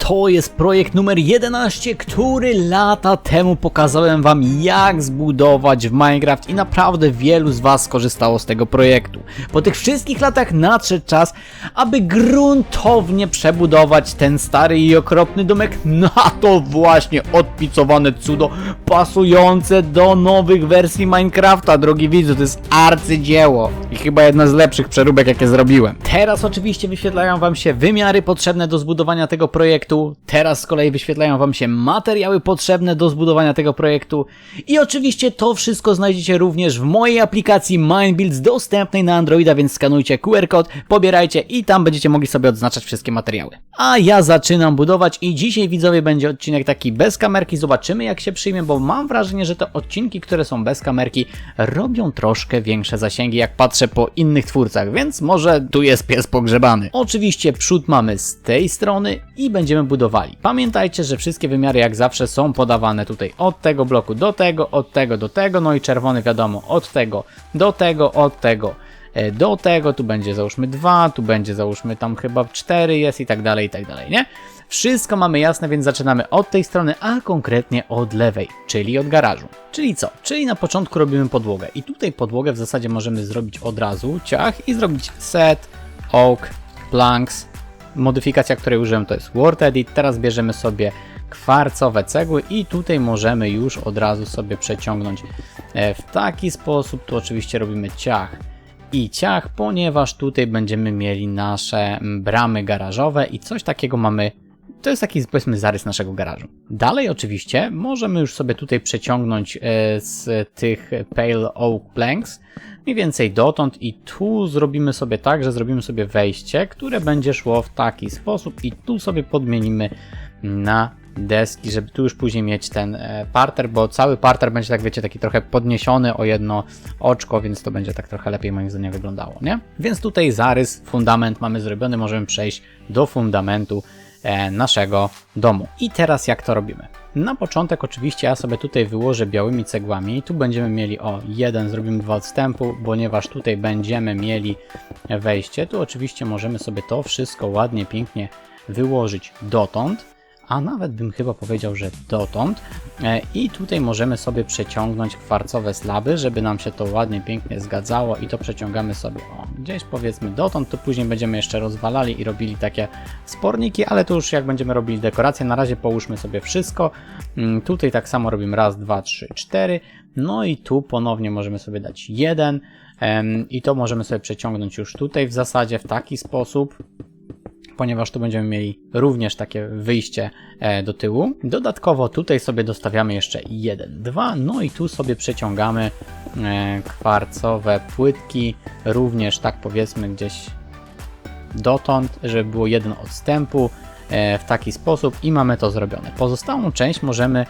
to jest projekt numer 11, który lata temu pokazałem wam, jak zbudować w Minecraft i naprawdę wielu z was skorzystało z tego projektu. Po tych wszystkich latach nadszedł czas, aby gruntownie przebudować ten stary i okropny domek na to właśnie odpicowane cudo pasujące do nowych wersji Minecrafta, drogi widzu. To jest arcydzieło i chyba jedna z lepszych przeróbek, jakie zrobiłem. Teraz oczywiście wyświetlają wam się wymiary potrzebne do zbudowania tego projektu. Teraz z kolei wyświetlają wam się materiały potrzebne do zbudowania tego projektu. I oczywiście to wszystko znajdziecie również w mojej aplikacji MineBuilds dostępnej na Androida, więc skanujcie QR kod, pobierajcie i tam będziecie mogli sobie odznaczać wszystkie materiały. A ja zaczynam budować i dzisiaj, widzowie, będzie odcinek taki bez kamerki. Zobaczymy, jak się przyjmie, bo mam wrażenie, że te odcinki, które są bez kamerki, robią troszkę większe zasięgi, jak patrzę po innych twórcach, więc może tu jest pies pogrzebany. Oczywiście przód mamy z tej strony i będziemy budowali. Pamiętajcie, że wszystkie wymiary jak zawsze są podawane tutaj od tego bloku do tego, od tego do tego, no i czerwony wiadomo od tego do tego, od tego do tego, tu będzie załóżmy 2, tu będzie załóżmy tam chyba 4 jest i tak dalej, nie? Wszystko mamy jasne, więc zaczynamy od tej strony, a konkretnie od lewej, czyli od garażu. Czyli co? Czyli na początku robimy podłogę i tutaj podłogę w zasadzie możemy zrobić od razu, ciach, i zrobić set, oak, planks. Modyfikacja, której użyłem, to jest Word Edit. Teraz bierzemy sobie kwarcowe cegły i tutaj możemy już od razu sobie przeciągnąć w taki sposób. Tu oczywiście robimy ciach i ciach, ponieważ tutaj będziemy mieli nasze bramy garażowe i coś takiego mamy. To jest taki, powiedzmy, zarys naszego garażu. Dalej oczywiście możemy już sobie tutaj przeciągnąć z tych Pale Oak Planks mniej więcej dotąd i tu zrobimy sobie tak, że zrobimy sobie wejście, które będzie szło w taki sposób i tu sobie podmienimy na deski, żeby tu już później mieć ten parter, bo cały parter będzie, tak wiecie, taki trochę podniesiony o jedno oczko, więc to będzie tak trochę lepiej moim zdaniem wyglądało, nie? Więc tutaj zarys, fundament mamy zrobiony, możemy przejść do fundamentu naszego domu. I teraz jak to robimy? Na początek oczywiście ja sobie tutaj wyłożę białymi cegłami. Tu będziemy mieli jeden, zrobimy 2 odstępu, ponieważ tutaj będziemy mieli wejście. Tu oczywiście możemy sobie to wszystko ładnie, pięknie wyłożyć dotąd, a nawet bym chyba powiedział, że dotąd. I tutaj możemy sobie przeciągnąć kwarcowe slaby, żeby nam się to ładnie, pięknie zgadzało i to przeciągamy sobie gdzieś powiedzmy dotąd, to później będziemy jeszcze rozwalali i robili takie sporniki, ale to już jak będziemy robili dekoracje. Na razie połóżmy sobie wszystko. Tutaj tak samo robimy 1, 2, 3, 4. No i tu ponownie możemy sobie dać 1 i to możemy sobie przeciągnąć już tutaj w zasadzie w taki sposób, ponieważ tu będziemy mieli również takie wyjście do tyłu. Dodatkowo tutaj sobie dostawiamy jeszcze 1, 2, no i tu sobie przeciągamy kwarcowe płytki, również tak powiedzmy gdzieś dotąd, żeby było 1 odstępu w taki sposób i mamy to zrobione. Pozostałą część możemy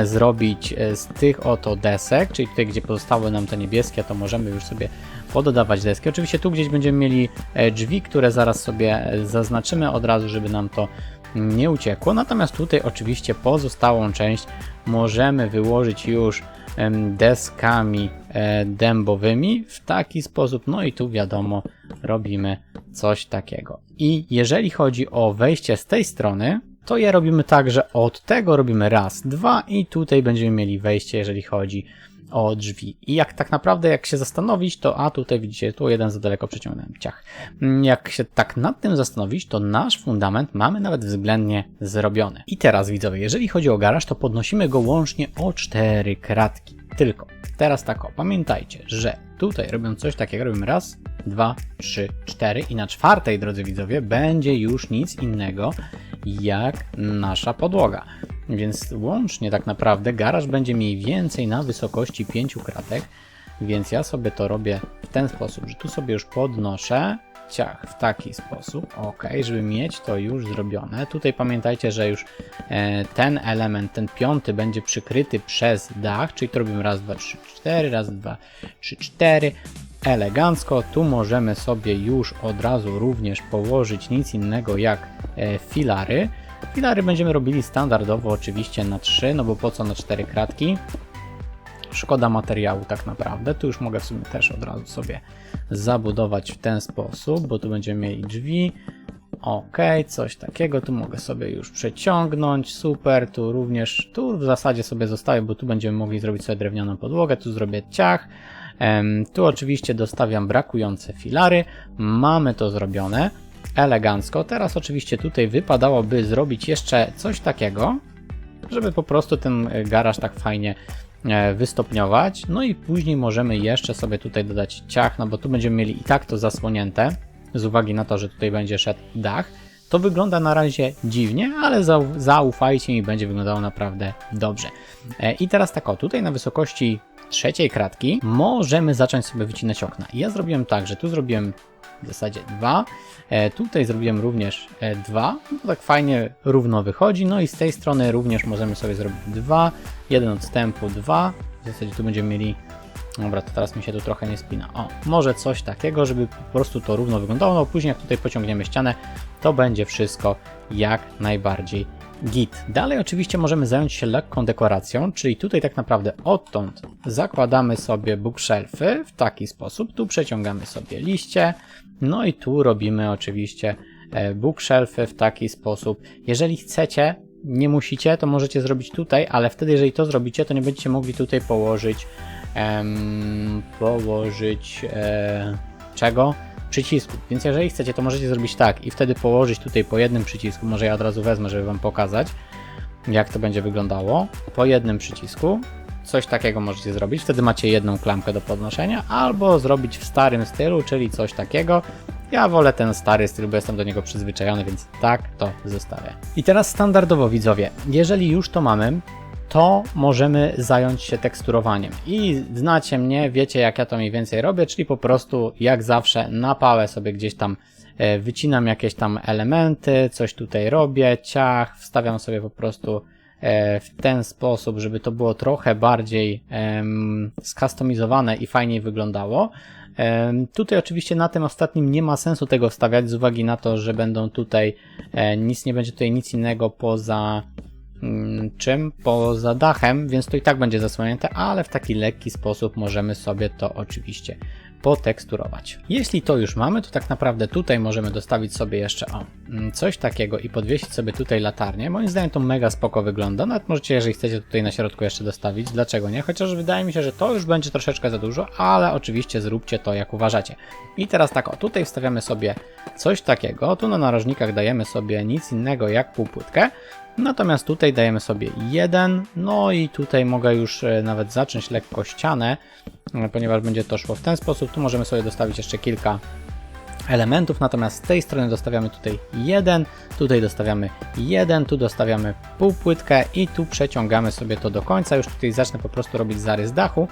zrobić z tych oto desek, czyli tutaj gdzie pozostały nam te niebieskie, to możemy już sobie pododawać deski. Oczywiście tu gdzieś będziemy mieli drzwi, które zaraz sobie zaznaczymy od razu, żeby nam to nie uciekło. Natomiast tutaj oczywiście pozostałą część możemy wyłożyć już deskami dębowymi w taki sposób. No i tu wiadomo, robimy coś takiego. I jeżeli chodzi o wejście z tej strony, to je robimy tak, że od tego robimy 1, 2 i tutaj będziemy mieli wejście, jeżeli chodzi o drzwi. I jak tak naprawdę, jak się zastanowić, to tutaj widzicie, tu 1 za daleko przeciągnąłem, ciach. Jak się tak nad tym zastanowić, to nasz fundament mamy nawet względnie zrobiony. I teraz, widzowie, jeżeli chodzi o garaż, to podnosimy go łącznie o 4 kratki. Tylko teraz tak, pamiętajcie, że tutaj robiąc coś takiego, robimy 1, 2, 3, 4 i na 4, drodzy widzowie, będzie już nic innego jak nasza podłoga. Więc łącznie tak naprawdę garaż będzie mniej więcej na wysokości 5 kratek, więc ja sobie to robię w ten sposób, że tu sobie już podnoszę ciach w taki sposób, żeby mieć to już zrobione. Tutaj pamiętajcie, że już ten element, ten 5 będzie przykryty przez dach, czyli to robimy 1, 2, 3, 4, 1, 2, 3, 4. Elegancko, tu możemy sobie już od razu również położyć nic innego jak filary. Filary będziemy robili standardowo oczywiście na 3, no bo po co na 4 kratki? Szkoda materiału tak naprawdę. Tu już mogę w sumie też od razu sobie zabudować w ten sposób, bo tu będziemy mieli drzwi, Ok, coś takiego, tu mogę sobie już przeciągnąć, super, tu również, tu w zasadzie sobie zostawię, bo tu będziemy mogli zrobić sobie drewnianą podłogę, tu zrobię ciach, tu oczywiście dostawiam brakujące filary, mamy to zrobione, elegancko. Teraz oczywiście tutaj wypadałoby zrobić jeszcze coś takiego, żeby po prostu ten garaż tak fajnie wystopniować, no i później możemy jeszcze sobie tutaj dodać ciach, no bo tu będziemy mieli i tak to zasłonięte, z uwagi na to, że tutaj będzie szedł dach. To wygląda na razie dziwnie, ale zaufajcie mi, będzie wyglądało naprawdę dobrze. I teraz tak o, tutaj na wysokości trzeciej kratki możemy zacząć sobie wycinać okna. I ja zrobiłem tak, że tu zrobiłem w zasadzie 2, tutaj zrobiłem również 2, no tak fajnie równo wychodzi, no i z tej strony również możemy sobie zrobić 2, jeden odstępu 2, w zasadzie tu będziemy mieli, dobra, to teraz mi się tu trochę nie spina, o, może coś takiego, żeby po prostu to równo wyglądało, no później jak tutaj pociągniemy ścianę, to będzie wszystko jak najbardziej git. Dalej oczywiście możemy zająć się lekką dekoracją, czyli tutaj tak naprawdę odtąd zakładamy sobie bookshelfy w taki sposób, tu przeciągamy sobie liście, no i tu robimy oczywiście bookshelfy w taki sposób. Jeżeli chcecie, nie musicie, to możecie zrobić tutaj, ale wtedy jeżeli to zrobicie, to nie będziecie mogli tutaj położyć czego? Przycisków, więc jeżeli chcecie, to możecie zrobić tak i wtedy położyć tutaj po jednym przycisku, może ja od razu wezmę, żeby wam pokazać, jak to będzie wyglądało, po jednym przycisku, coś takiego możecie zrobić, wtedy macie jedną klamkę do podnoszenia, albo zrobić w starym stylu, czyli coś takiego. Ja wolę ten stary styl, bo jestem do niego przyzwyczajony, więc tak to zostawię. I teraz standardowo, widzowie, jeżeli już to mamy, to możemy zająć się teksturowaniem. I znacie mnie, wiecie jak ja to mniej więcej robię, czyli po prostu jak zawsze na pałę sobie gdzieś tam wycinam jakieś tam elementy, coś tutaj robię, ciach, wstawiam sobie po prostu w ten sposób, żeby to było trochę bardziej skustomizowane i fajniej wyglądało. Tutaj oczywiście na tym ostatnim nie ma sensu tego wstawiać z uwagi na to, że będą tutaj, nie będzie tutaj nic innego poza poza dachem, więc to i tak będzie zasłonięte, ale w taki lekki sposób możemy sobie to oczywiście poteksturować. Jeśli to już mamy, to tak naprawdę tutaj możemy dostawić sobie jeszcze coś takiego i podwiesić sobie tutaj latarnię. Moim zdaniem to mega spoko wygląda, nawet możecie, jeżeli chcecie, tutaj na środku jeszcze dostawić, dlaczego nie? Chociaż wydaje mi się, że to już będzie troszeczkę za dużo, ale oczywiście zróbcie to jak uważacie. I teraz tak, o, tutaj wstawiamy sobie coś takiego, tu na narożnikach dajemy sobie nic innego jak półpłytkę, natomiast tutaj dajemy sobie 1, no i tutaj mogę już nawet zacząć lekko ścianę, ponieważ będzie to szło w ten sposób. Tu możemy sobie dostawić jeszcze kilka elementów, natomiast z tej strony dostawiamy tutaj 1, tutaj dostawiamy 1, tu dostawiamy półpłytkę i tu przeciągamy sobie to do końca. Już tutaj zacznę po prostu robić zarys dachu,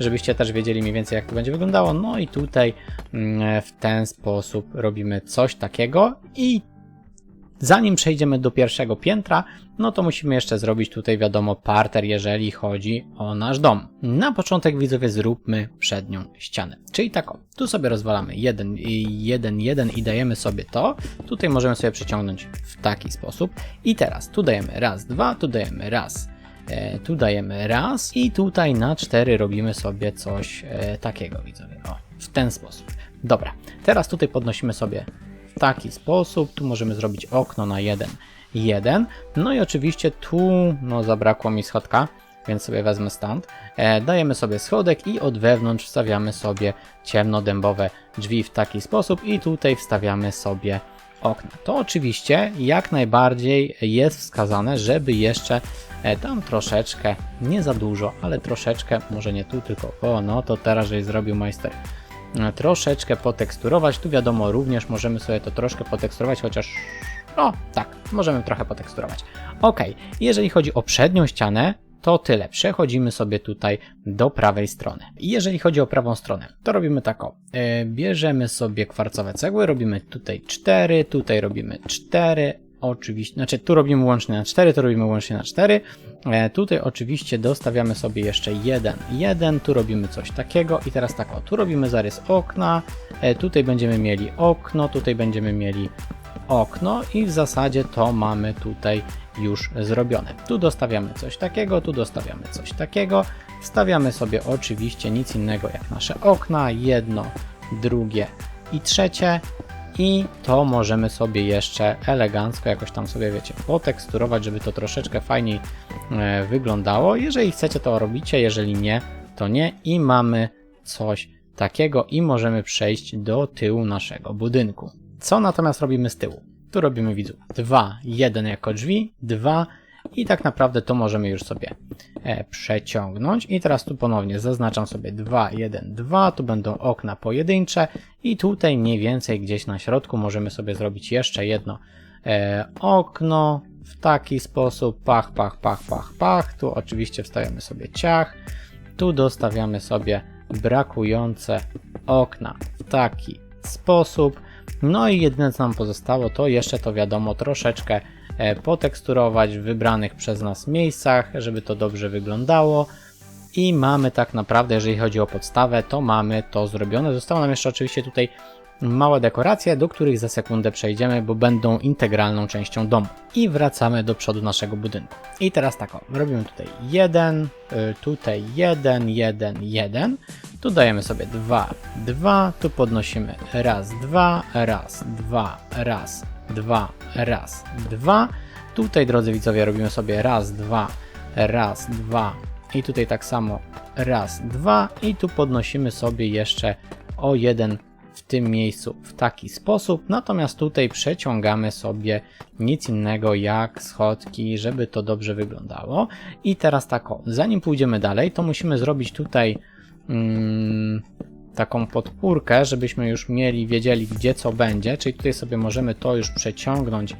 żebyście też wiedzieli mniej więcej jak to będzie wyglądało. No i tutaj w ten sposób robimy coś takiego i zanim przejdziemy do pierwszego piętra, no to musimy jeszcze zrobić tutaj, wiadomo, parter, jeżeli chodzi o nasz dom. Na początek, widzowie, zróbmy przednią ścianę. Czyli tak, tu sobie rozwalamy 1, 1, 1 i dajemy sobie to. Tutaj możemy sobie przyciągnąć w taki sposób. I teraz tu dajemy raz, 2, tu dajemy raz, tu dajemy raz i tutaj na 4 robimy sobie coś takiego, widzowie. O, w ten sposób. Dobra, teraz tutaj podnosimy sobie w taki sposób, tu możemy zrobić okno na 1, 1, no i oczywiście tu, no zabrakło mi schodka, więc sobie wezmę stąd, dajemy sobie schodek i od wewnątrz wstawiamy sobie ciemnodębowe drzwi w taki sposób i tutaj wstawiamy sobie okna. To oczywiście jak najbardziej jest wskazane, żeby jeszcze tam troszeczkę, nie za dużo, ale troszeczkę, może nie tu tylko, o no to teraz żeś zrobił majster, troszeczkę poteksturować. Tu wiadomo, również możemy sobie to troszkę poteksturować, chociaż no tak, możemy trochę poteksturować. Ok, jeżeli chodzi o przednią ścianę, to tyle. Przechodzimy sobie tutaj do prawej strony. I jeżeli chodzi o prawą stronę, to robimy tak o. Bierzemy sobie kwarcowe cegły, robimy tutaj 4, tutaj robimy 4, oczywiście, znaczy tu robimy łącznie na 4, tu robimy łącznie na 4. Tutaj oczywiście dostawiamy sobie jeszcze 1, 1, tu robimy coś takiego i teraz tak o, tu robimy zarys okna, tutaj będziemy mieli okno, tutaj będziemy mieli okno i w zasadzie to mamy tutaj już zrobione. Tu dostawiamy coś takiego, tu dostawiamy coś takiego, wstawiamy sobie oczywiście nic innego jak nasze okna, jedno, drugie i trzecie. I to możemy sobie jeszcze elegancko jakoś tam sobie, wiecie, poteksturować, żeby to troszeczkę fajniej wyglądało. Jeżeli chcecie, to robicie, jeżeli nie, to nie. I mamy coś takiego i możemy przejść do tyłu naszego budynku. Co natomiast robimy z tyłu? Tu robimy, widzów, 2, 1 jako drzwi, 2 i tak naprawdę to możemy już sobie przeciągnąć. I teraz tu ponownie zaznaczam sobie 2, 1, 2, tu będą okna pojedyncze i tutaj mniej więcej gdzieś na środku możemy sobie zrobić jeszcze jedno okno w taki sposób, pach, pach, pach, pach, pach. Tu oczywiście wstawiamy sobie ciach, tu dostawiamy sobie brakujące okna w taki sposób. No i jedyne co nam pozostało, to jeszcze to wiadomo troszeczkę poteksturować w wybranych przez nas miejscach, żeby to dobrze wyglądało. I mamy tak naprawdę, jeżeli chodzi o podstawę, to mamy to zrobione. Zostało nam jeszcze oczywiście tutaj małe dekoracje, do których za sekundę przejdziemy, bo będą integralną częścią domu. I wracamy do przodu naszego budynku. I teraz tak, robimy tutaj 1, tutaj 1, 1, 1. Tu dajemy sobie 2, 2, tu podnosimy raz, 2, raz, 2, raz, 2, raz, 2. Tutaj, drodzy widzowie, robimy sobie raz, 2, raz, 2 i tutaj tak samo raz, 2 i tu podnosimy sobie jeszcze o 1 w tym miejscu w taki sposób, natomiast tutaj przeciągamy sobie nic innego jak schodki, żeby to dobrze wyglądało. I teraz tak, zanim pójdziemy dalej, to musimy zrobić tutaj taką podpórkę, żebyśmy już wiedzieli gdzie co będzie, czyli tutaj sobie możemy to już przeciągnąć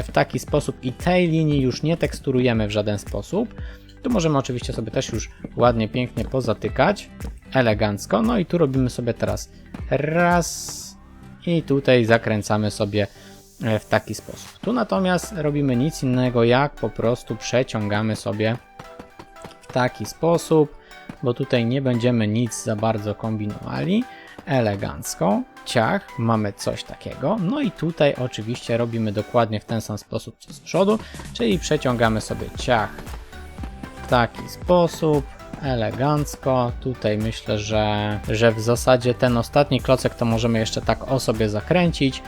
w taki sposób i tej linii już nie teksturujemy w żaden sposób. Tu możemy oczywiście sobie też już ładnie, pięknie pozatykać, elegancko. No i tu robimy sobie teraz raz i tutaj zakręcamy sobie w taki sposób. Tu natomiast robimy nic innego jak po prostu przeciągamy sobie w taki sposób, bo tutaj nie będziemy nic za bardzo kombinowali. Elegancko, ciach, mamy coś takiego. No i tutaj oczywiście robimy dokładnie w ten sam sposób co z przodu, czyli przeciągamy sobie ciach w taki sposób, elegancko. Tutaj myślę, że w zasadzie ten ostatni klocek to możemy jeszcze tak o sobie zakręcić.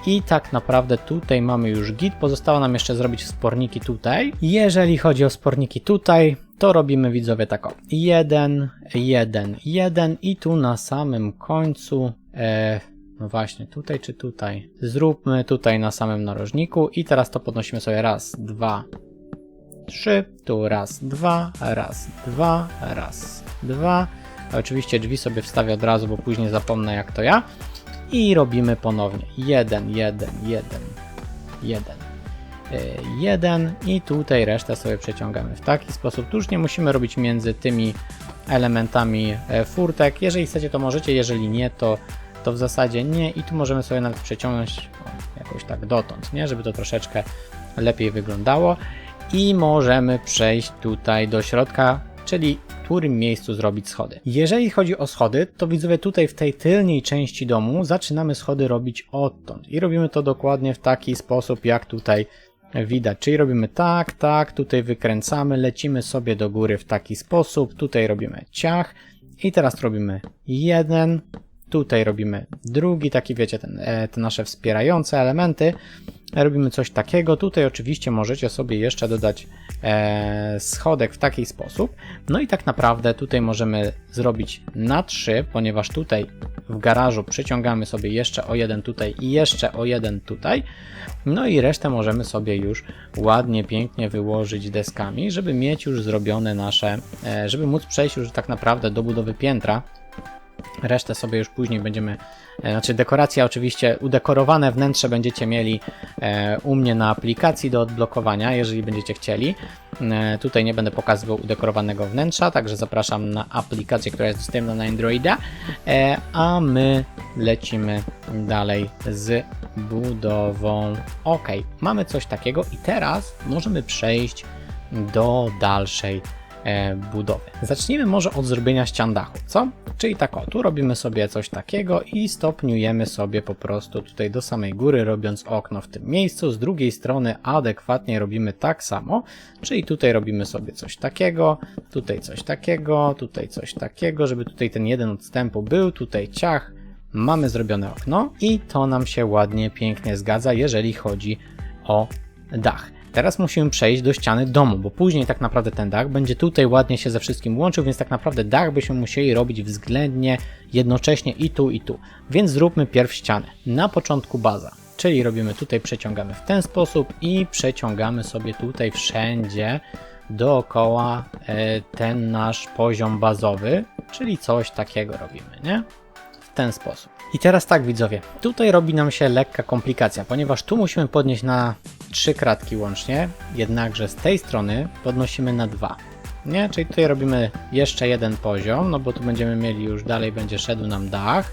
I tak naprawdę tutaj mamy już git. Pozostało nam jeszcze zrobić wsporniki tutaj. Jeżeli chodzi o wsporniki tutaj, to robimy, widzowie, tak o 1, 1, 1 i tu na samym końcu, no właśnie, tutaj czy tutaj? Zróbmy tutaj na samym narożniku i teraz to podnosimy sobie raz, 2, 3, tu raz, 2, raz, 2, raz, 2. Oczywiście drzwi sobie wstawię od razu, bo później zapomnę jak to ja. I robimy ponownie 1, 1, 1, 1, 1 i tutaj resztę sobie przeciągamy w taki sposób. Tu już nie musimy robić między tymi elementami furtek. Jeżeli chcecie, to możecie, jeżeli nie, to w zasadzie nie. I tu możemy sobie nawet przeciągnąć jakoś tak dotąd, nie? Żeby to troszeczkę lepiej wyglądało. I możemy przejść tutaj do środka, czyli w którym miejscu zrobić schody. Jeżeli chodzi o schody, to widzowie tutaj w tej tylnej części domu zaczynamy schody robić odtąd. I robimy to dokładnie w taki sposób, jak tutaj widać. Czyli robimy tak, tak, tutaj wykręcamy, lecimy sobie do góry w taki sposób, tutaj robimy ciach i teraz robimy jeden, tutaj robimy drugi, taki wiecie, te nasze wspierające elementy. Robimy coś takiego. Tutaj oczywiście możecie sobie jeszcze dodać schodek w taki sposób. No i tak naprawdę tutaj możemy zrobić na 3, ponieważ tutaj w garażu przeciągamy sobie jeszcze o jeden tutaj i jeszcze o jeden tutaj. No i resztę możemy sobie już ładnie, pięknie wyłożyć deskami, żeby mieć już zrobione nasze, żeby móc przejść już tak naprawdę do budowy piętra. Resztę sobie już później będziemy, znaczy dekoracja oczywiście, udekorowane wnętrze będziecie mieli u mnie na aplikacji do odblokowania, jeżeli będziecie chcieli. Tutaj nie będę pokazywał udekorowanego wnętrza, także zapraszam na aplikację, która jest dostępna na Androida, a my lecimy dalej z budową. Ok, mamy coś takiego i teraz możemy przejść do dalszej budowy. Zacznijmy może od zrobienia ścian dachu, co? Czyli tak o, tu robimy sobie coś takiego i stopniujemy sobie po prostu tutaj do samej góry, robiąc okno w tym miejscu. Z drugiej strony adekwatnie robimy tak samo, czyli tutaj robimy sobie coś takiego, tutaj coś takiego, tutaj coś takiego, żeby tutaj ten jeden odstępu był, tutaj ciach, mamy zrobione okno i to nam się ładnie, pięknie zgadza, jeżeli chodzi o dach. Teraz musimy przejść do ściany domu, bo później tak naprawdę ten dach będzie tutaj ładnie się ze wszystkim łączył, więc tak naprawdę dach byśmy musieli robić względnie jednocześnie i tu, i tu. Więc zróbmy pierw ścianę. Na początku baza, czyli robimy tutaj, przeciągamy w ten sposób i przeciągamy sobie tutaj wszędzie dookoła ten nasz poziom bazowy, czyli coś takiego robimy, nie? W ten sposób. I teraz tak, widzowie, tutaj robi nam się lekka komplikacja, ponieważ tu musimy podnieść na 3 kratki łącznie, jednakże z tej strony podnosimy na 2. Nie? Czyli tutaj robimy jeszcze jeden poziom, no bo tu będziemy mieli już dalej, będzie szedł nam dach.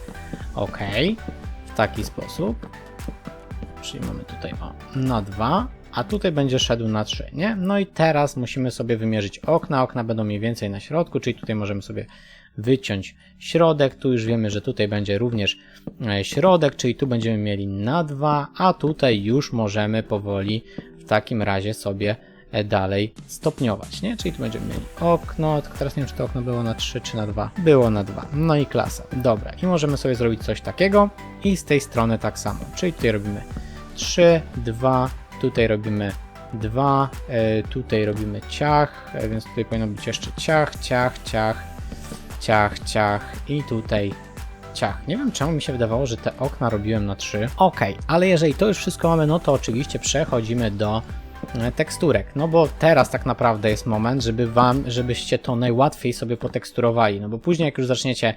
Ok, w taki sposób. Czyli mamy tutaj na 2, a tutaj będzie szedł na 3, nie? No i teraz musimy sobie wymierzyć okna. Okna będą mniej więcej na środku, czyli tutaj możemy sobie wyciąć środek. Tu już wiemy, że tutaj będzie również środek, czyli tu będziemy mieli na 2, a tutaj już możemy powoli w takim razie sobie dalej stopniować, nie? Czyli tu będziemy mieli okno, tylko teraz nie wiem, czy to okno było na 3 czy na 2. Było na 2, no i klasa. Dobra, i możemy sobie zrobić coś takiego i z tej strony tak samo, czyli tutaj robimy 3, 2, tutaj robimy 2, tutaj robimy ciach, więc tutaj powinno być jeszcze ciach, ciach, ciach, ciach, ciach i tutaj ciach. Nie wiem, czemu mi się wydawało, że te okna robiłem na 3. Ok, ale jeżeli to już wszystko mamy, no to oczywiście przechodzimy do teksturek, no bo teraz tak naprawdę jest moment, żebyście to najłatwiej sobie poteksturowali, no bo później jak już zaczniecie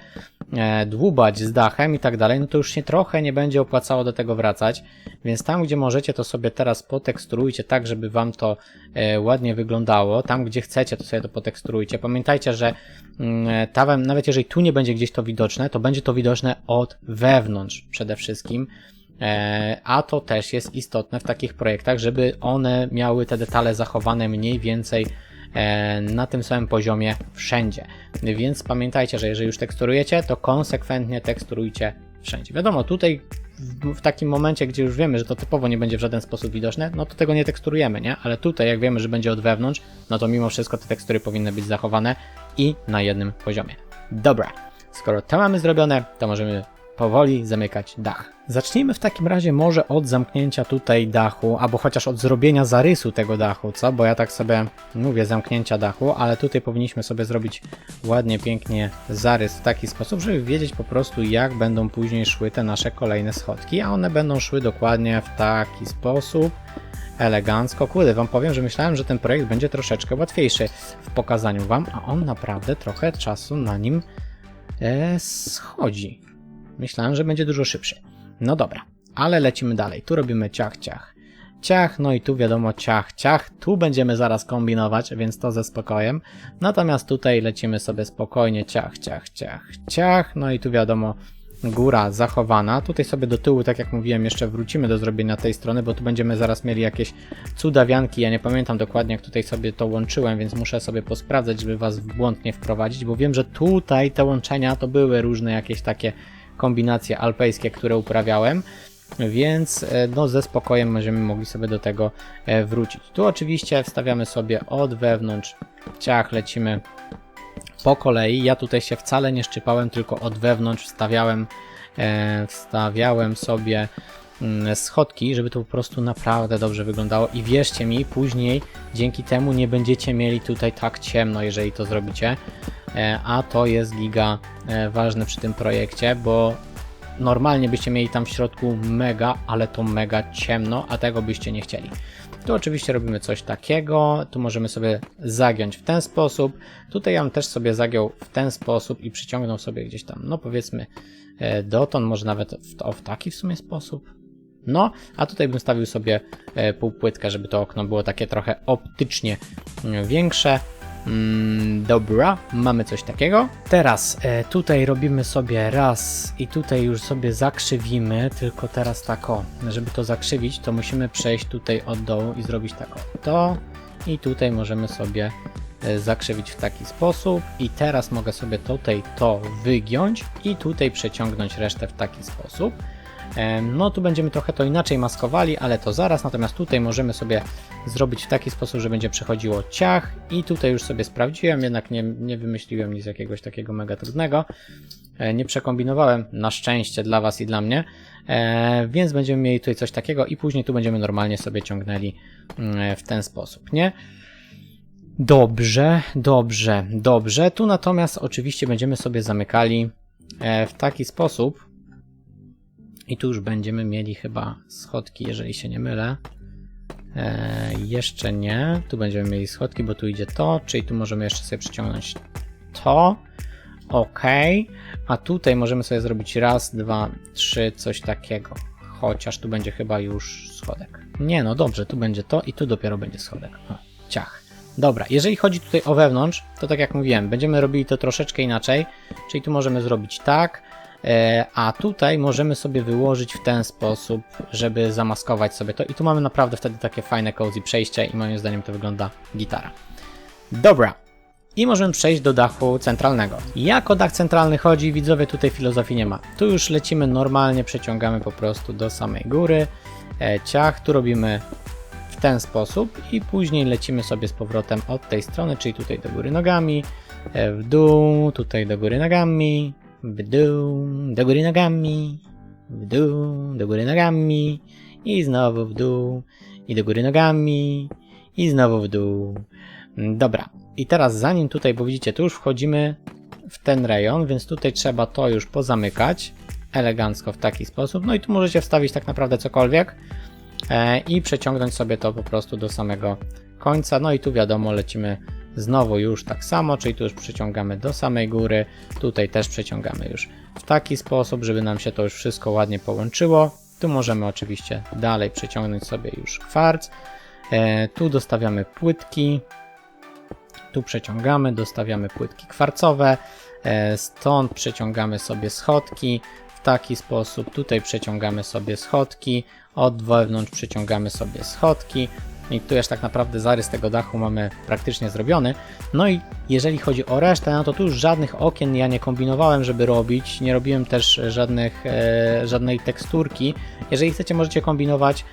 dłubać z dachem i tak dalej, no to już się trochę nie będzie opłacało do tego wracać, więc tam gdzie możecie, to sobie teraz poteksturujcie tak, żeby wam to ładnie wyglądało, tam gdzie chcecie, to sobie to poteksturujcie. Pamiętajcie, że nawet jeżeli tu nie będzie gdzieś to widoczne, to będzie to widoczne od wewnątrz przede wszystkim. A to też jest istotne w takich projektach, żeby one miały te detale zachowane mniej więcej na tym samym poziomie wszędzie. Więc pamiętajcie, że jeżeli już teksturujecie, to konsekwentnie teksturujcie wszędzie. Wiadomo, tutaj w takim momencie, gdzie już wiemy, że to typowo nie będzie w żaden sposób widoczne, no to tego nie teksturujemy, nie? Ale tutaj jak wiemy, że będzie od wewnątrz, no to mimo wszystko te tekstury powinny być zachowane i na jednym poziomie. Dobra, skoro to mamy zrobione, to możemy powoli zamykać dach. Zacznijmy w takim razie może od zamknięcia tutaj dachu, albo chociaż od zrobienia zarysu tego dachu, co? Bo ja tak sobie mówię zamknięcia dachu, ale tutaj powinniśmy sobie zrobić ładnie, pięknie zarys w taki sposób, żeby wiedzieć po prostu, jak będą później szły te nasze kolejne schodki, a one będą szły dokładnie w taki sposób, elegancko. Kurde, wam powiem, że myślałem, że ten projekt będzie troszeczkę łatwiejszy w pokazaniu wam, a on naprawdę trochę czasu na nim schodzi. Myślałem, że będzie dużo szybszy. No dobra, ale lecimy dalej. Tu robimy ciach, ciach, ciach, no i tu wiadomo ciach, ciach. Tu będziemy zaraz kombinować, więc to ze spokojem. Natomiast tutaj lecimy sobie spokojnie ciach, ciach, ciach, ciach. No i tu wiadomo góra zachowana. Tutaj sobie do tyłu, tak jak mówiłem, jeszcze wrócimy do zrobienia tej strony, bo tu będziemy zaraz mieli jakieś cudawianki. Ja nie pamiętam dokładnie, jak tutaj sobie to łączyłem, więc muszę sobie posprawdzać, żeby was w błąd nie wprowadzić, bo wiem, że tutaj te łączenia to były różne jakieś takie kombinacje alpejskie, które uprawiałem, więc no ze spokojem będziemy mogli sobie do tego wrócić. Tu oczywiście wstawiamy sobie od wewnątrz ciach, lecimy po kolei. Ja tutaj się wcale nie szczypałem, tylko od wewnątrz wstawiałem sobie schodki, żeby to po prostu naprawdę dobrze wyglądało i wierzcie mi, później dzięki temu nie będziecie mieli tutaj tak ciemno, jeżeli to zrobicie, a to jest giga ważne przy tym projekcie, bo normalnie byście mieli tam w środku mega, ale to mega ciemno, a tego byście nie chcieli. Tu oczywiście robimy coś takiego, tu możemy sobie zagiąć w ten sposób, tutaj ja bym też sobie zagiął w ten sposób i przyciągnął sobie gdzieś tam, no powiedzmy dotąd, może nawet w taki w sumie sposób. No, a tutaj bym stawił sobie półpłytkę, żeby to okno było takie trochę optycznie większe. Dobra, mamy coś takiego. Teraz tutaj robimy sobie raz i tutaj już sobie zakrzywimy, tylko teraz tak o, żeby to zakrzywić, to musimy przejść tutaj od dołu i zrobić tak o, to i tutaj możemy sobie zakrzywić w taki sposób i teraz mogę sobie tutaj to wygiąć i tutaj przeciągnąć resztę w taki sposób. No tu będziemy trochę to inaczej maskowali, ale to zaraz, natomiast tutaj możemy sobie zrobić w taki sposób, że będzie przechodziło ciach i tutaj już sobie sprawdziłem, jednak nie wymyśliłem nic jakiegoś takiego mega trudnego. nie przekombinowałem, na szczęście dla Was i dla mnie, więc będziemy mieli tutaj coś takiego i później tu będziemy normalnie sobie ciągnęli w ten sposób, nie? Dobrze, dobrze, dobrze. Tu natomiast oczywiście będziemy sobie zamykali w taki sposób i tu już będziemy mieli chyba schodki, jeżeli się nie mylę. Jeszcze nie. Tu będziemy mieli schodki, bo tu idzie to, czyli tu możemy jeszcze sobie przyciągnąć to. Ok. A tutaj możemy sobie zrobić raz, dwa, trzy, coś takiego. Chociaż tu będzie chyba już schodek. Nie, no dobrze, tu będzie to i tu dopiero będzie schodek. O, ciach. Dobra, jeżeli chodzi tutaj o wewnątrz, to tak jak mówiłem, będziemy robili to troszeczkę inaczej, czyli tu możemy zrobić tak, a tutaj możemy sobie wyłożyć w ten sposób, żeby zamaskować sobie to i tu mamy naprawdę wtedy takie fajne cozy przejście i moim zdaniem to wygląda gitara. Dobra, i możemy przejść do dachu centralnego. Jak o dach centralny chodzi, widzowie, tutaj filozofii nie ma. Tu już lecimy normalnie, przeciągamy po prostu do samej góry, ciach, tu robimy w ten sposób i później lecimy sobie z powrotem od tej strony, czyli tutaj do góry nogami, w dół, tutaj do góry nogami, w dół, do góry nogami, w dół, do góry nogami i znowu w dół i do góry nogami i znowu w dół. Dobra, i teraz zanim tutaj, bo widzicie, tu już wchodzimy w ten rejon, więc tutaj trzeba to już pozamykać elegancko w taki sposób, no i tu możecie wstawić tak naprawdę cokolwiek i przeciągnąć sobie to po prostu do samego końca, no i tu wiadomo, lecimy znowu już tak samo, czyli tu już przeciągamy do samej góry, tutaj też przeciągamy już w taki sposób, żeby nam się to już wszystko ładnie połączyło. Tu możemy oczywiście dalej przeciągnąć sobie już kwarc, tu dostawiamy płytki, tu przeciągamy, dostawiamy płytki kwarcowe, stąd przeciągamy sobie schodki w taki sposób, tutaj przeciągamy sobie schodki, od wewnątrz przeciągamy sobie schodki i tu już tak naprawdę zarys tego dachu mamy praktycznie zrobiony. No i jeżeli chodzi o resztę, no to tu już żadnych okien ja nie kombinowałem, żeby robić, nie robiłem też żadnej teksturki. Jeżeli chcecie, możecie kombinować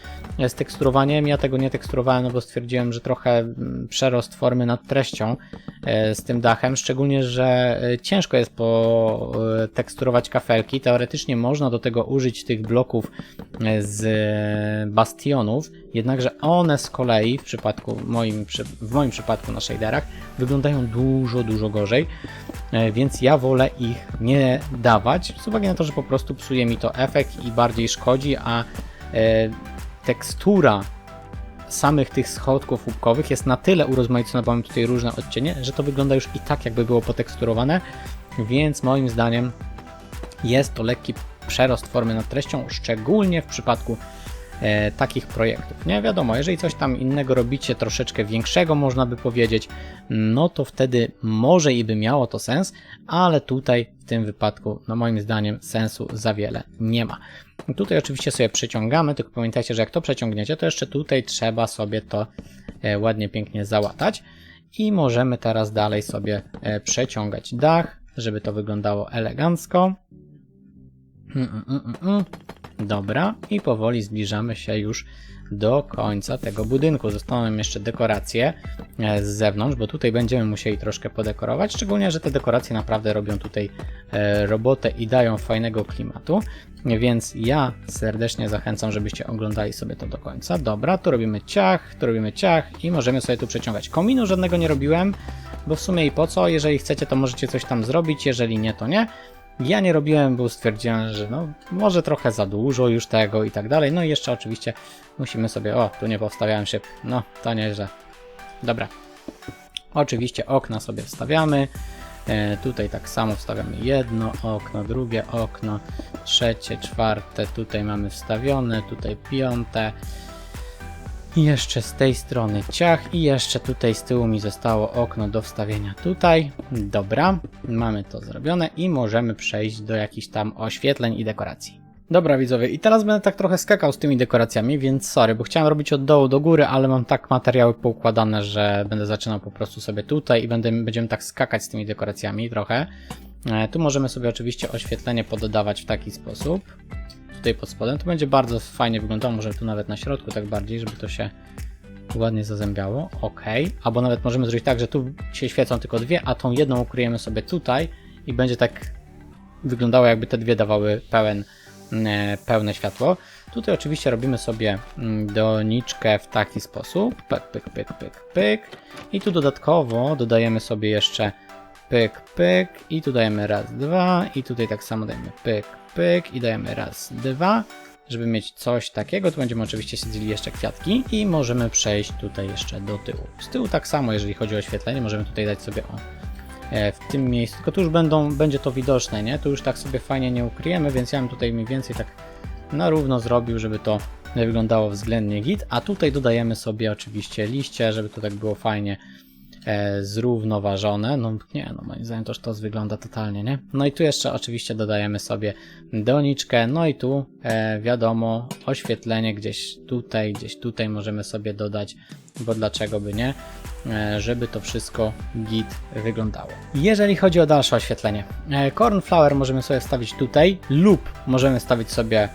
z teksturowaniem, ja tego nie teksturowałem, no bo stwierdziłem, że trochę przerost formy nad treścią z tym dachem, szczególnie, że ciężko jest poteksturować kafelki. Teoretycznie można do tego użyć tych bloków z bastionów, jednakże one z kolei w moim przypadku na shaderach wyglądają dużo gorzej, więc ja wolę ich nie dawać z uwagi na to, że po prostu psuje mi to efekt i bardziej szkodzi, a tekstura samych tych schodków łupkowych jest na tyle urozmaicona, bo mamy tutaj różne odcienie, że to wygląda już i tak, jakby było poteksturowane, więc moim zdaniem jest to lekki przerost formy nad treścią, szczególnie w przypadku takich projektów. Nie wiadomo, jeżeli coś tam innego robicie, troszeczkę większego można by powiedzieć, no to wtedy może i by miało to sens, ale tutaj w tym wypadku, no moim zdaniem, sensu za wiele nie ma. Tutaj oczywiście sobie przeciągamy, tylko pamiętajcie, że jak to przeciągniecie, to jeszcze tutaj trzeba sobie to ładnie, pięknie załatać i możemy teraz dalej sobie przeciągać dach, żeby to wyglądało elegancko. Dobra, i powoli zbliżamy się już do końca tego budynku. Zostaną nam jeszcze dekoracje z zewnątrz, bo tutaj będziemy musieli troszkę podekorować, szczególnie, że te dekoracje naprawdę robią tutaj robotę i dają fajnego klimatu, więc ja serdecznie zachęcam, żebyście oglądali sobie to do końca. Dobra, tu robimy ciach i możemy sobie tu przeciągać. Kominu żadnego nie robiłem, bo w sumie i po co? Jeżeli chcecie, to możecie coś tam zrobić, jeżeli nie, to nie. Ja nie robiłem, bo stwierdziłem, że no może trochę za dużo już tego i tak dalej. No i jeszcze oczywiście musimy sobie, o, tu nie powstawiałem szyb, no to nieźle. Dobra, oczywiście okna sobie wstawiamy, tutaj tak samo wstawiamy jedno okno, drugie okno, trzecie, czwarte, tutaj mamy wstawione, tutaj piąte. I jeszcze z tej strony ciach i jeszcze tutaj z tyłu mi zostało okno do wstawienia tutaj. Dobra, mamy to zrobione i możemy przejść do jakichś tam oświetleń i dekoracji. Dobra widzowie, i teraz będę tak trochę skakał z tymi dekoracjami, więc sorry, bo chciałem robić od dołu do góry, ale mam tak materiały poukładane, że będę zaczynał po prostu sobie tutaj i będziemy tak skakać z tymi dekoracjami trochę. Tu możemy sobie oczywiście oświetlenie poddawać w taki sposób. Tutaj pod spodem, to będzie bardzo fajnie wyglądało, może tu nawet na środku tak bardziej, żeby to się ładnie zazębiało, ok, albo nawet możemy zrobić tak, że tu się świecą tylko dwie, a tą jedną ukryjemy sobie tutaj i będzie tak wyglądało, jakby te dwie dawały pełne światło. Tutaj oczywiście robimy sobie doniczkę w taki sposób. Pyk, pyk, pyk, pyk, pyk. I tu dodatkowo dodajemy sobie jeszcze pyk, pyk. I tu dajemy raz, dwa. I tutaj tak samo dajemy pyk, pyk. I dajemy raz, dwa. Żeby mieć coś takiego, tu będziemy oczywiście sadzili jeszcze kwiatki i możemy przejść tutaj jeszcze do tyłu. Z tyłu tak samo, jeżeli chodzi o oświetlenie, możemy tutaj dać sobie w tym miejscu, tylko tu już będzie to widoczne, nie? Tu już tak sobie fajnie nie ukryjemy, więc ja bym tutaj mniej więcej tak na równo zrobił, żeby to wyglądało względnie git, a tutaj dodajemy sobie oczywiście liście, żeby to tak było fajnie zrównoważone. No nie, no moim zdaniem to wygląda totalnie, nie? No i tu jeszcze oczywiście dodajemy sobie doniczkę, no i tu wiadomo, oświetlenie gdzieś tutaj możemy sobie dodać, bo dlaczego by nie, żeby to wszystko git wyglądało. Jeżeli chodzi o dalsze oświetlenie, cornflower możemy sobie wstawić tutaj lub możemy wstawić sobie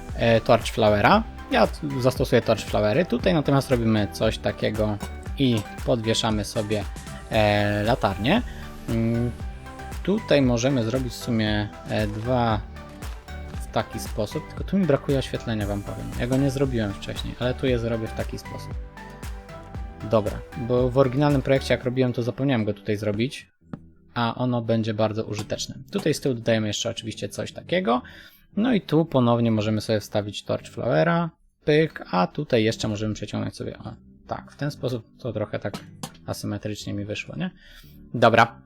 torchflowera. Ja zastosuję torchflowery, tutaj natomiast robimy coś takiego i podwieszamy sobie latarnię. Tutaj możemy zrobić w sumie dwa w taki sposób, tylko tu mi brakuje oświetlenia, wam powiem. Ja go nie zrobiłem wcześniej, ale tu je zrobię w taki sposób. Dobra, bo w oryginalnym projekcie jak robiłem, to zapomniałem go tutaj zrobić, a ono będzie bardzo użyteczne. Tutaj z tyłu dodajemy jeszcze oczywiście coś takiego. No i tu ponownie możemy sobie wstawić torchflowera, pyk, a tutaj jeszcze możemy przeciągnąć sobie, o tak, w ten sposób to trochę tak asymetrycznie mi wyszło, nie? Dobra.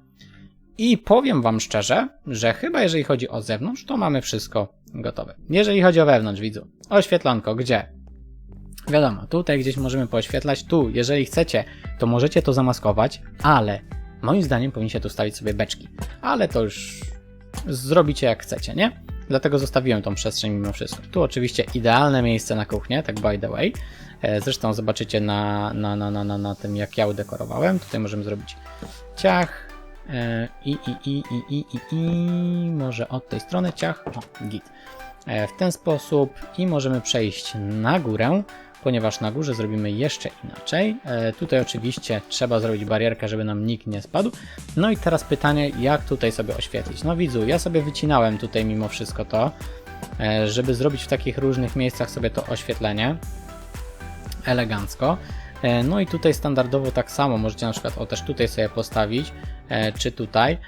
I powiem wam szczerze, że chyba jeżeli chodzi o zewnątrz, to mamy wszystko gotowe. Jeżeli chodzi o wewnątrz, widzu, oświetlanko, gdzie? Wiadomo, tutaj gdzieś możemy pooświetlać, tu, jeżeli chcecie, to możecie to zamaskować, ale moim zdaniem powinniście tu stawić sobie beczki. Ale to już zrobicie jak chcecie, nie? Dlatego zostawiłem tą przestrzeń mimo wszystko. Tu oczywiście idealne miejsce na kuchnię, tak by the way. Zresztą zobaczycie na tym, jak ja udekorowałem. Tutaj możemy zrobić ciach może od tej strony ciach, o, git. W ten sposób i możemy przejść na górę, ponieważ na górze zrobimy jeszcze inaczej. Tutaj oczywiście trzeba zrobić barierkę, żeby nam nikt nie spadł. No i teraz pytanie, jak tutaj sobie oświetlić? No widzu, ja sobie wycinałem tutaj mimo wszystko to, żeby zrobić w takich różnych miejscach sobie to oświetlenie elegancko. No i tutaj standardowo tak samo możecie na przykład też tutaj sobie postawić, czy tutaj,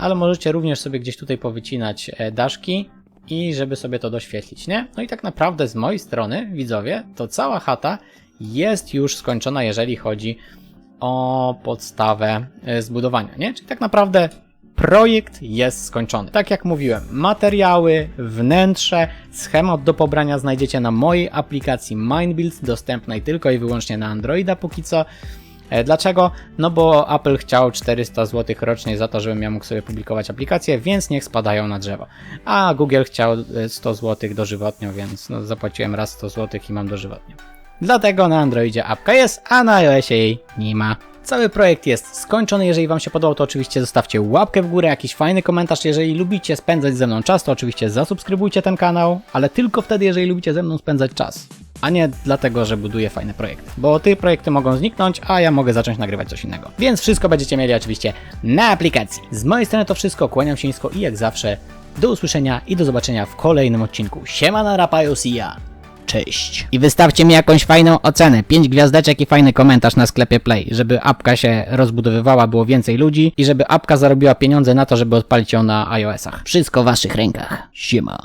ale możecie również sobie gdzieś tutaj powycinać daszki i żeby sobie to doświetlić, nie? No i tak naprawdę z mojej strony, widzowie, to cała chata jest już skończona, jeżeli chodzi o podstawę zbudowania, nie? Czyli tak naprawdę projekt jest skończony. Tak jak mówiłem, materiały, wnętrze, schemat do pobrania znajdziecie na mojej aplikacji Mindbuilds, dostępnej tylko i wyłącznie na Androida póki co. Dlaczego? No bo Apple chciał 400 zł rocznie za to, żebym ja mógł sobie publikować aplikacje, więc niech spadają na drzewo. A Google chciał 100 zł dożywotnio, więc no, zapłaciłem raz 100 zł i mam dożywotnie. Dlatego na Androidzie apka jest, a na iOSie jej nie ma. Cały projekt jest skończony. Jeżeli wam się podobał, to oczywiście zostawcie łapkę w górę, jakiś fajny komentarz. Jeżeli lubicie spędzać ze mną czas, to oczywiście zasubskrybujcie ten kanał, ale tylko wtedy, jeżeli lubicie ze mną spędzać czas, a nie dlatego, że buduję fajne projekty. Bo te projekty mogą zniknąć, a ja mogę zacząć nagrywać coś innego. Więc wszystko będziecie mieli oczywiście na aplikacji. Z mojej strony to wszystko, kłaniam się nisko i jak zawsze do usłyszenia i do zobaczenia w kolejnym odcinku. Siemana Rapajo, see ya! Cześć. I wystawcie mi jakąś fajną ocenę, 5 gwiazdeczek i fajny komentarz na sklepie Play, żeby apka się rozbudowywała, było więcej ludzi i żeby apka zarobiła pieniądze na to, żeby odpalić ją na iOS-ach. Wszystko w waszych rękach. Siema.